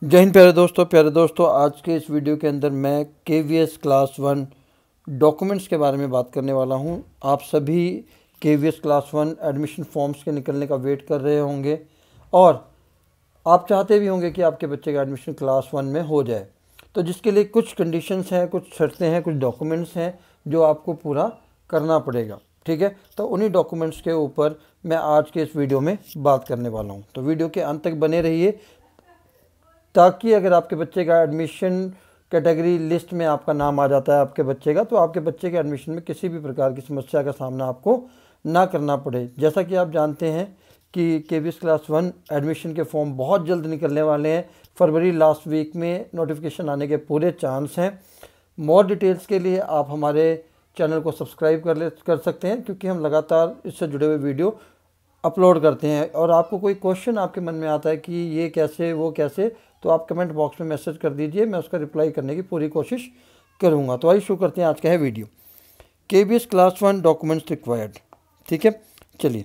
जय हिंद प्यारे दोस्तों आज के इस वीडियो के अंदर मैं KVS क्लास 1 डॉक्यूमेंट्स के बारे में बात करने वाला हूं। आप सभी KVS क्लास 1 एडमिशन फॉर्म्स के निकलने का वेट कर रहे होंगे और आप चाहते भी होंगे कि आपके बच्चे का एडमिशन क्लास 1 में हो जाए। तो जिसके लिए कुछ कंडीशंस हैं, कुछ शर्तें हैं, कुछ डॉक्यूमेंट्स हैं जो आपको पूरा करना पड़ेगा। ठीक है, तो उन्हीं डॉक्यूमेंट्स के ऊपर मैं आज के इस वीडियो में बात करने वाला हूँ। तो वीडियो के अंत तक बने रहिए ताकि अगर आपके बच्चे का एडमिशन कैटेगरी लिस्ट में आपका नाम आ जाता है आपके बच्चे का, तो आपके बच्चे के एडमिशन में किसी भी प्रकार की समस्या का सामना आपको ना करना पड़े। जैसा कि आप जानते हैं कि KVS क्लास 1 एडमिशन के फॉर्म बहुत जल्द निकलने वाले हैं। फरवरी लास्ट वीक में नोटिफिकेशन आने के पूरे चांस हैं। मोर डिटेल्स के लिए आप हमारे चैनल को सब्सक्राइब कर सकते हैं, क्योंकि हम लगातार इससे जुड़े हुए वीडियो अपलोड करते हैं। और आपको कोई क्वेश्चन आपके मन में आता है कि ये कैसे वो कैसे, तो आप कमेंट बॉक्स में मैसेज कर दीजिए, मैं उसका रिप्लाई करने की पूरी कोशिश करूँगा। तो आइए शुरू करते हैं आज का है video. KVS class 1 documents required. ठीक है, चलिए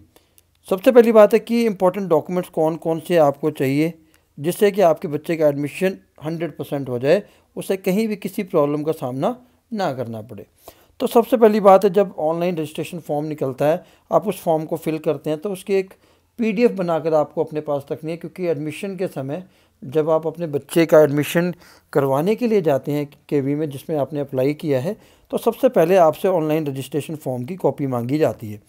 सबसे पहली बात है कि इंपॉर्टेंट डॉक्यूमेंट्स कौन कौन से आपको चाहिए जिससे कि आपके बच्चे का एडमिशन 100% हो जाए, उसे कहीं भी किसी प्रॉब्लम का सामना ना करना पड़े। तो सबसे पहली बात है, जब ऑनलाइन रजिस्ट्रेशन फॉर्म निकलता है आप उस फॉर्म को फिल करते हैं तो उसकी एक PDF बनाकर आपको अपने पास रखनी है, क्योंकि एडमिशन के समय जब आप अपने बच्चे का एडमिशन करवाने के लिए जाते हैं KV में जिसमें आपने अप्लाई किया है, तो सबसे पहले आपसे ऑनलाइन रजिस्ट्रेशन फॉर्म की कॉपी मांगी जाती है।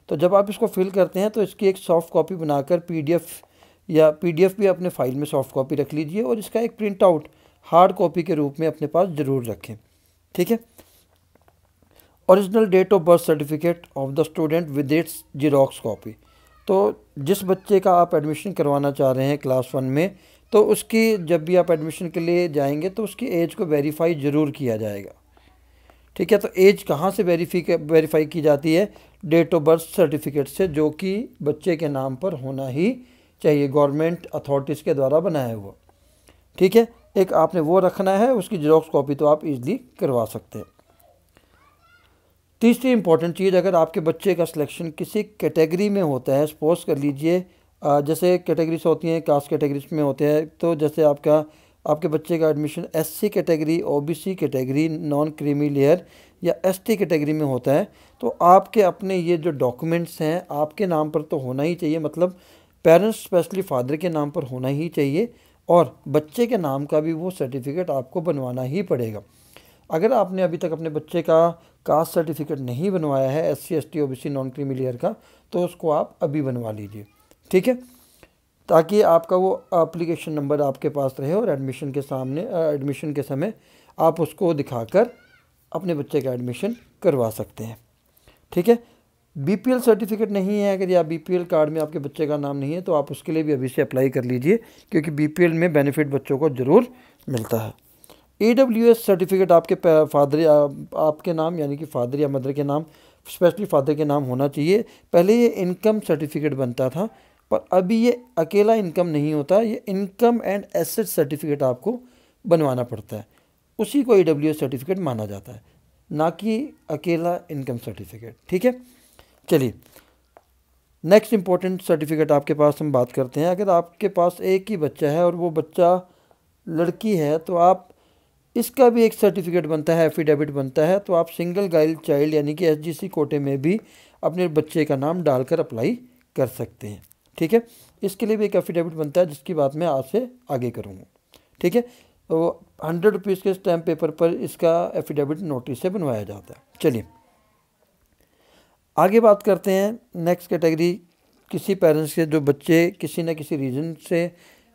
तो जब आप इसको फिल करते हैं तो इसकी एक सॉफ्ट कॉपी बनाकर PDF भी अपने फाइल में सॉफ्ट कॉपी रख लीजिए और इसका एक प्रिंट आउट हार्ड कॉपी के रूप में अपने पास ज़रूर रखें। ठीक है, original date of birth certificate of the student with its xerox copy. तो जिस बच्चे का आप एडमिशन करवाना चाह रहे हैं क्लास 1 में, तो उसकी जब भी आप एडमिशन के लिए जाएंगे तो उसकी एज को वेरीफाई ज़रूर किया जाएगा। ठीक है, तो एज कहाँ से वेरीफाई की जाती है? डेट ऑफ बर्थ सर्टिफिकेट से, जो कि बच्चे के नाम पर होना ही चाहिए, गवर्नमेंट अथॉरिटीज़ के द्वारा बनाया हुआ। ठीक है, एक आपने वो रखना है, उसकी जेरोक्स कॉपी तो आप इजीली करवा सकते हैं। तीसरी इंपॉर्टेंट चीज़, अगर आपके बच्चे का सिलेक्शन किसी कैटेगरी में होता है, सपोज कर लीजिए जैसे कैटेगरीज होती हैं, कास्ट कैटेगरीज में होते हैं, तो जैसे आपके बच्चे का admission SC category, OBC category, non creamy layer या ST कैटेगरी में होता है, तो आपके अपने ये जो डॉक्यूमेंट्स हैं आपके नाम पर तो होना ही चाहिए, मतलब पेरेंट्स स्पेशली फादर के नाम पर होना ही चाहिए, और बच्चे के नाम का भी वो सर्टिफिकेट आपको बनवाना ही पड़ेगा। अगर आपने अभी तक अपने बच्चे का कास्ट सर्टिफिकेट नहीं बनवाया है SC ST OBC non creamy layer का, तो उसको आप अभी बनवा लीजिए। ठीक है, ताकि आपका वो एप्लीकेशन नंबर आपके पास रहे और एडमिशन के समय आप उसको दिखाकर अपने बच्चे का एडमिशन करवा सकते हैं। ठीक है, BPL सर्टिफिकेट नहीं है, अगर या BPL कार्ड में आपके बच्चे का नाम नहीं है, तो आप उसके लिए भी अभी से अप्लाई कर लीजिए, क्योंकि BPL में बेनिफिट बच्चों को ज़रूर मिलता है। EWS सर्टिफिकेट आपके नाम यानी कि फादर या मदर के नाम, स्पेशली फादर के नाम होना चाहिए। पहले ये इनकम सर्टिफिकेट बनता था, पर अभी ये अकेला इनकम नहीं होता, ये इनकम एंड एसेट सर्टिफिकेट आपको बनवाना पड़ता है, उसी को EWS सर्टिफिकेट माना जाता है, ना कि अकेला इनकम सर्टिफिकेट। ठीक है, चलिए नेक्स्ट इंपॉर्टेंट सर्टिफिकेट आपके पास हम बात करते हैं। अगर आपके पास एक ही बच्चा है और वो बच्चा लड़की है, तो आप इसका भी एक सर्टिफिकेट बनता है, एफिडेविट बनता है, तो आप सिंगल गाइड चाइल्ड यानी कि SGC कोटे में भी अपने बच्चे का नाम डालकर अप्लाई कर सकते हैं। ठीक है, इसके लिए भी एक एफिडेविट बनता है, जिसकी बात मैं आपसे आगे करूँगा। ठीक है, तो 100 रुपीज़ के स्टैम्प पेपर पर इसका एफिडेविट नोटिस से बनवाया जाता है। चलिए आगे बात करते हैं। नेक्स्ट कैटेगरी, किसी पेरेंट्स के जो बच्चे किसी न किसी रीज़न से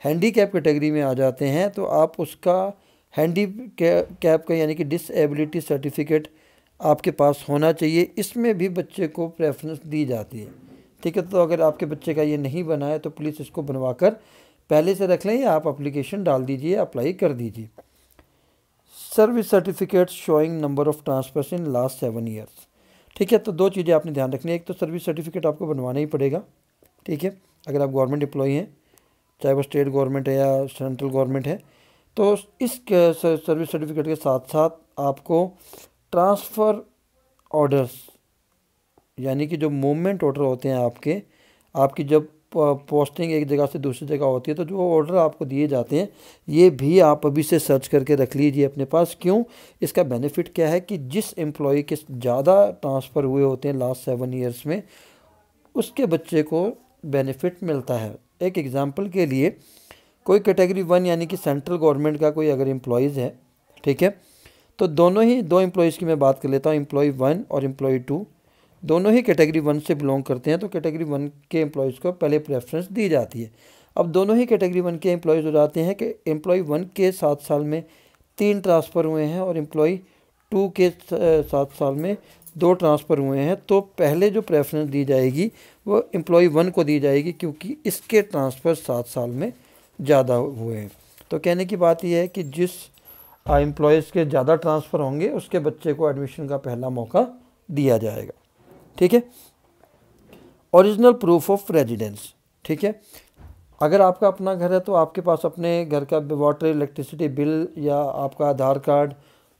हैंडीकैप कैटेगरी में आ जाते हैं, तो आप उसका हैंडीकैप का यानी कि डिसेबिलिटी सर्टिफिकेट आपके पास होना चाहिए। इसमें भी बच्चे को प्रेफरेंस दी जाती है। ठीक है, तो अगर आपके बच्चे का ये नहीं बना है तो प्लीज़ इसको बनवाकर पहले से रख लें, या आप एप्लीकेशन डाल दीजिए, अप्लाई कर दीजिए। Service certificate showing number of transfers in last 7 years. ठीक है, तो दो चीज़ें आपने ध्यान रखनी है। एक तो सर्विस सर्टिफिकेट आपको बनवाना ही पड़ेगा। ठीक है, अगर आप गवर्नमेंट एम्प्लॉई हैं, चाहे वो स्टेट गवर्नमेंट है या सेंट्रल गवर्नमेंट है, तो इस सर्विस सर्टिफिकेट के साथ साथ आपको ट्रांसफ़र ऑर्डर्स यानी कि जो मूवमेंट ऑर्डर होते हैं आपकी जब पोस्टिंग एक जगह से दूसरी जगह होती है, तो जो ऑर्डर आपको दिए जाते हैं ये भी आप अभी से सर्च करके रख लीजिए अपने पास। क्यों? इसका बेनिफिट क्या है कि जिस एम्प्लॉय के ज़्यादा ट्रांसफ़र हुए होते हैं लास्ट 7 ईयर्स में, उसके बच्चे को बेनिफिट मिलता है। एक एग्ज़ाम्पल के लिए, कोई कैटेगरी 1 यानी कि सेंट्रल गवर्नमेंट का कोई अगर एम्प्लॉयज़ है, ठीक है, तो दोनों ही 2 एम्प्लॉयज़ की मैं बात कर लेता हूँ, एम्प्लॉय 1 और एम्प्लॉय 2, दोनों ही कैटेगरी 1 से बिलोंग करते हैं, तो कैटेगरी 1 के एम्प्लॉयज़ को पहले प्रेफरेंस दी जाती है। अब दोनों ही कैटेगरी 1 के एम्प्लॉयज़ हो जाते हैं कि एम्प्लॉय 1 के 7 साल में 3 ट्रांसफ़र हुए हैं और एम्प्लॉय 2 के 7 साल में 2 ट्रांसफ़र हुए हैं, तो पहले जो प्रेफरेंस दी जाएगी वो एम्प्लॉय 1 को दी जाएगी, क्योंकि इसके ट्रांसफ़र 7 साल में ज़्यादा हुए हैं। तो कहने की बात यह है कि जिस एम्प्लॉयज़ के ज़्यादा ट्रांसफ़र होंगे उसके बच्चे को एडमिशन का पहला मौका दिया जाएगा। ठीक है। ओरिजिनल प्रूफ ऑफ रेजिडेंस, ठीक है, अगर आपका अपना घर है तो आपके पास अपने घर का वाटर इलेक्ट्रिसिटी बिल या आपका आधार कार्ड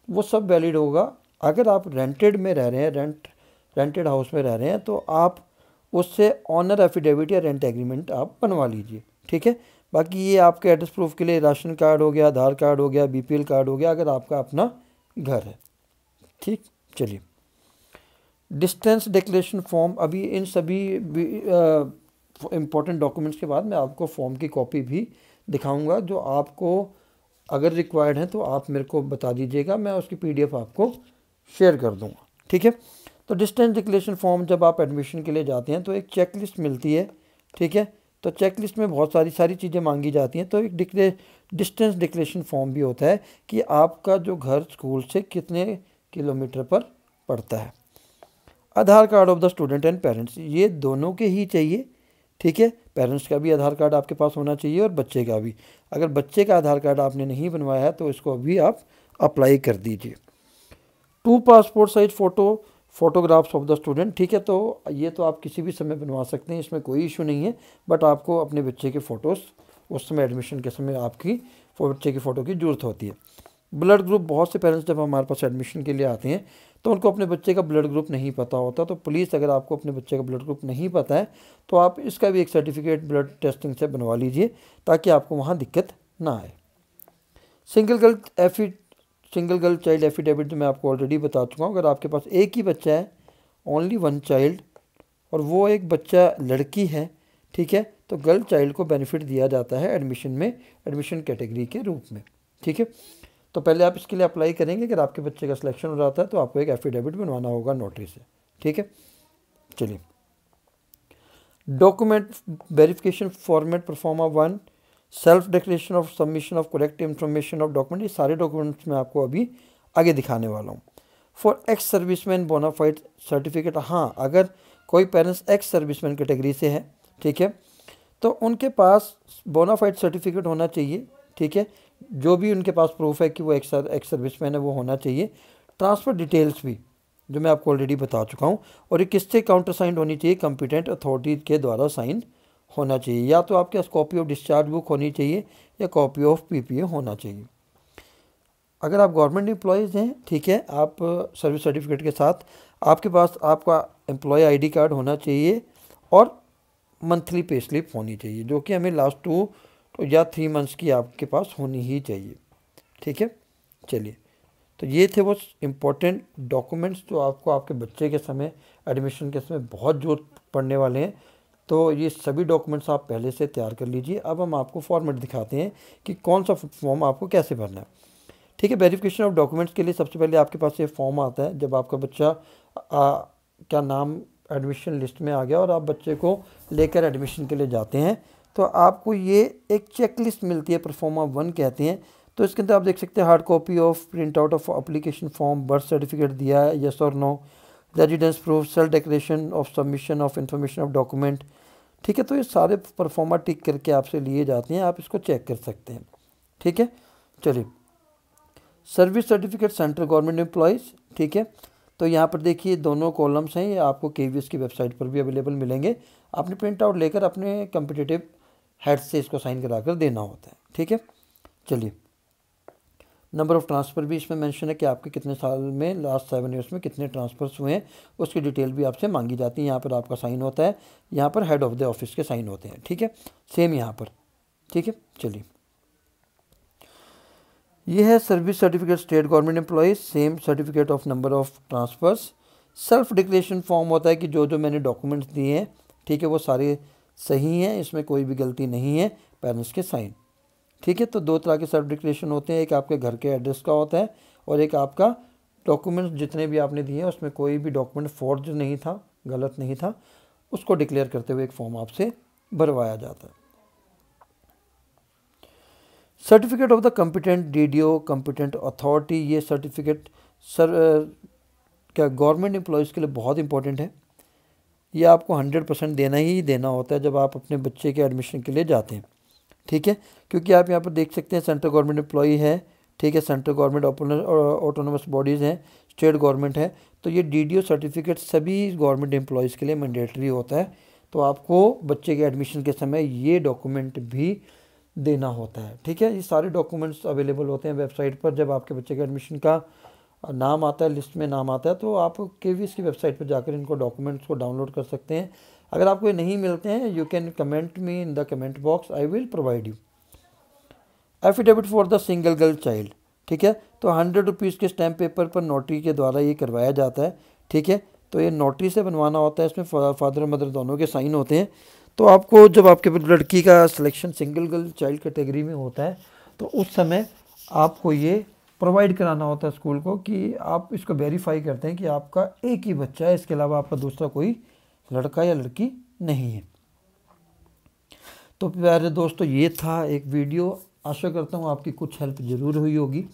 वो सब वैलिड होगा। अगर आप रेंटेड में रह रहे हैं, रेंटेड हाउस में रह रहे हैं, तो आप उससे ऑनर एफिडेविट या रेंट एग्रीमेंट आप बनवा लीजिए। ठीक है। बाकी ये आपके एड्रेस प्रूफ के लिए राशन कार्ड हो गया, आधार कार्ड हो गया, बीपीएल कार्ड हो गया, अगर आपका अपना घर है। ठीक, चलिए, डिस्टेंस डिक्लेरेशन फॉर्म, अभी इन सभी इम्पोर्टेंट डॉक्यूमेंट्स के बाद मैं आपको फॉर्म की कॉपी भी दिखाऊंगा, जो आपको अगर रिक्वायर्ड है तो आप मेरे को बता दीजिएगा, मैं उसकी पीडीएफ आपको शेयर कर दूंगा। ठीक है। तो डिस्टेंस डिक्लेरेशन फॉर्म जब आप एडमिशन के लिए जाते हैं तो एक चेकलिस्ट मिलती है। ठीक है। तो चेकलिस्ट में बहुत सारी चीज़ें मांगी जाती हैं। तो एक डिस्टेंस डिक्लेरेशन फॉर्म भी होता है कि आपका जो घर स्कूल से कितने किलोमीटर पर पड़ता है। Aadhaar card of the student and parents, ये दोनों के ही चाहिए। ठीक है। पेरेंट्स का भी आधार कार्ड आपके पास होना चाहिए और बच्चे का भी। अगर बच्चे का आधार कार्ड आपने नहीं बनवाया है तो इसको अभी आप अप्लाई कर दीजिए। 2 passport size photographs of the student, ठीक है, तो ये तो आप किसी भी समय बनवा सकते हैं, इसमें कोई इशू नहीं है, बट आपको अपने बच्चे के फ़ोटोज़ उस समय एडमिशन के समय आपकी बच्चे की फ़ोटो की ज़रूरत होती है। ब्लड ग्रुप, बहुत से पेरेंट्स जब हमारे पास एडमिशन के लिए आते हैं तो उनको अपने बच्चे का ब्लड ग्रुप नहीं पता होता, तो प्लीज़ अगर आपको अपने बच्चे का ब्लड ग्रुप नहीं पता है तो आप इसका भी एक सर्टिफिकेट ब्लड टेस्टिंग से बनवा लीजिए, ताकि आपको वहाँ दिक्कत ना आए। सिंगल गर्ल चाइल्ड एफिडेविट जो मैं आपको ऑलरेडी बता चुका हूँ, अगर आपके पास एक ही बच्चा है, ओनली 1 चाइल्ड, और वो एक बच्चा लड़की है, ठीक है, तो गर्ल चाइल्ड को बेनिफिट दिया जाता है एडमिशन में, एडमिशन कैटेगरी के रूप में। ठीक है। तो पहले आप इसके लिए अप्लाई करेंगे, अगर आपके बच्चे का सिलेक्शन हो जाता है तो आपको एक एफिडेविट बनवाना होगा नोटरी से। ठीक है। चलिए, document verification format pro forma 1, self declaration of submission of correct information of document, ये सारे डॉक्यूमेंट्स मैं आपको अभी आगे दिखाने वाला हूँ। For ex serviceman bonafide certificate, हाँ, अगर कोई पेरेंट्स एक्स सर्विसमैन कैटेगरी से है, ठीक है, तो उनके पास बोनाफाइड सर्टिफिकेट होना चाहिए। ठीक है। जो भी उनके पास प्रूफ है कि वो एक्स सर्विसमैन है वो होना चाहिए। ट्रांसफ़र डिटेल्स भी जो मैं आपको ऑलरेडी बता चुका हूँ, और ये किससे काउंटर साइन होनी चाहिए, कंपिटेंट अथॉरिटी के द्वारा साइन होना चाहिए। या तो आपके पास कॉपी ऑफ डिस्चार्ज बुक होनी चाहिए या कॉपी ऑफ पीपीए होना चाहिए। अगर आप गवर्नमेंट एम्प्लॉयज़ हैं, ठीक है, आप सर्विस सर्टिफिकेट के साथ आपके पास आपका एम्प्लॉय आईडी कार्ड होना चाहिए और मंथली पे स्लिप होनी चाहिए, जो कि हमें लास्ट 2 या 3 मंथ्स की आपके पास होनी ही चाहिए। ठीक है। चलिए, तो ये थे वो इम्पोर्टेंट डॉक्यूमेंट्स जो आपको आपके बच्चे के समय, एडमिशन के समय बहुत ज़रूरत पड़ने वाले हैं। तो ये सभी डॉक्यूमेंट्स आप पहले से तैयार कर लीजिए। अब हम आपको फॉर्मेट दिखाते हैं कि कौन सा फॉर्म आपको कैसे भरना है। ठीक है। वेरिफिकेशन ऑफ डॉक्यूमेंट्स के लिए सबसे पहले आपके पास ये फॉर्म आता है, जब आपका बच्चा क्या नाम एडमिशन लिस्ट में आ गया और आप बच्चे को लेकर एडमिशन के लिए जाते हैं, तो आपको ये एक चेक लिस्ट मिलती है, परफॉर्मा 1 कहते हैं। तो इसके अंदर आप देख सकते हैं hard copy of print out of application form, birth certificate दिया है, यस और no, residence proof, self declaration of submission of information of document. ठीक है। तो ये सारे परफॉर्मा टिक करके आपसे लिए जाते हैं, आप इसको चेक कर सकते हैं। ठीक है। चलिए, service certificate central government employees, ठीक है, तो यहाँ पर देखिए दोनों कॉलम्स हैं, ये आपको केवीएस की वेबसाइट पर भी अवेलेबल मिलेंगे। आपने प्रिंट आउट लेकर अपने कम्पिटिटिव हेड से इसको साइन करा कर देना होता है। ठीक है। चलिए, नंबर ऑफ़ ट्रांसफ़र भी इसमें मेंशन है कि आपके कितने साल में लास्ट 7 ईयर्स में कितने ट्रांसफ़र्स हुए हैं, उसकी डिटेल भी आपसे मांगी जाती है। यहाँ पर आपका साइन होता है, यहाँ पर हेड ऑफ़ द ऑफिस के साइन होते हैं, ठीक है, सेम यहाँ पर, ठीक है। चलिए, ये है service certificate state government employees, same certificate of number of transfers. Self declaration form होता है कि जो मैंने डॉक्यूमेंट्स दिए हैं, ठीक है, वो सारे सही हैं, इसमें कोई भी गलती नहीं है, पेरेंट्स के साइन, ठीक है। तो दो तरह के सेल्फ डिक्लेरेशन होते हैं, एक आपके घर के एड्रेस का होता है और एक आपका डॉक्यूमेंट्स जितने भी आपने दिए हैं उसमें कोई भी डॉक्यूमेंट फॉर्ज नहीं था, गलत नहीं था, उसको डिक्लेयर करते हुए एक फॉर्म आपसे भरवाया जाता है। Certificate of the competent DDO competent authority, ये सर्टिफिकेट क्या गवर्नमेंट एम्प्लॉयज़ के लिए बहुत इंपॉर्टेंट है। ये आपको 100% देना ही देना होता है जब आप अपने बच्चे के एडमिशन के लिए जाते हैं, ठीक है। क्योंकि आप यहाँ पर देख सकते हैं सेंट्रल गवर्नमेंट एम्प्लॉई है, ठीक है, सेंट्रल गवर्नमेंट ऑटोनोमस बॉडीज़ हैं, स्टेट गवर्नमेंट है, तो ये डीडीओ सर्टिफिकेट सभी गवर्नमेंट एम्प्लॉयज़ के लिए मैंडेटरी होता है। तो आपको बच्चे के एडमिशन के समय ये डॉक्यूमेंट भी देना होता है, ठीक है। ये सारे डॉक्यूमेंट्स अवेलेबल होते हैं वेबसाइट पर। जब आपके बच्चे के एडमिशन का नाम आता है, लिस्ट में नाम आता है, तो आप केवीएस की वेबसाइट पर जाकर इनको डॉक्यूमेंट्स को डाउनलोड कर सकते हैं। अगर आपको ये नहीं मिलते हैं, you can comment me in the comment box, I will provide you. Affidavit for the single girl child, ठीक है, तो 100 रुपीज़ के स्टैम्प पेपर पर नोटरी के द्वारा ये करवाया जाता है, ठीक है। तो ये नोटरी से बनवाना होता है, इसमें फादर और मदर दोनों के साइन होते हैं। तो आपको जब आपके लड़की का selection single girl child category में होता है तो उस समय आपको ये प्रोवाइड कराना होता है स्कूल को कि आप इसको वेरीफाई करते हैं कि आपका एक ही बच्चा है, इसके अलावा आपका दूसरा कोई लड़का या लड़की नहीं है। तो प्यारे दोस्तों, ये था एक वीडियो, आशा करता हूँ आपकी कुछ हेल्प ज़रूर हुई होगी,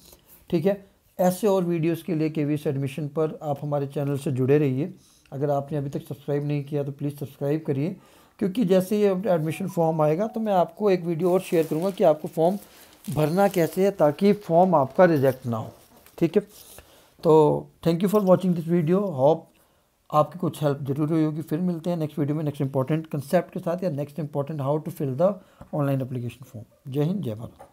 ठीक है। ऐसे और वीडियोस के लिए केवीएस एडमिशन पर आप हमारे चैनल से जुड़े रहिए। अगर आपने अभी तक सब्सक्राइब नहीं किया तो प्लीज़ सब्सक्राइब करिए, क्योंकि जैसे ही एडमिशन फॉर्म आएगा तो मैं आपको एक वीडियो और शेयर करूँगा कि आपको फॉर्म भरना कैसे है, ताकि फॉर्म आपका रिजेक्ट ना हो, ठीक है। तो thank you for watching this video, hope आपकी कुछ हेल्प जरूर हुई होगी। फिर मिलते हैं नेक्स्ट वीडियो में नेक्स्ट इंपॉर्टेंट कंसेप्ट के साथ या next important how to fill the online application form. जय हिंद, जय भारत।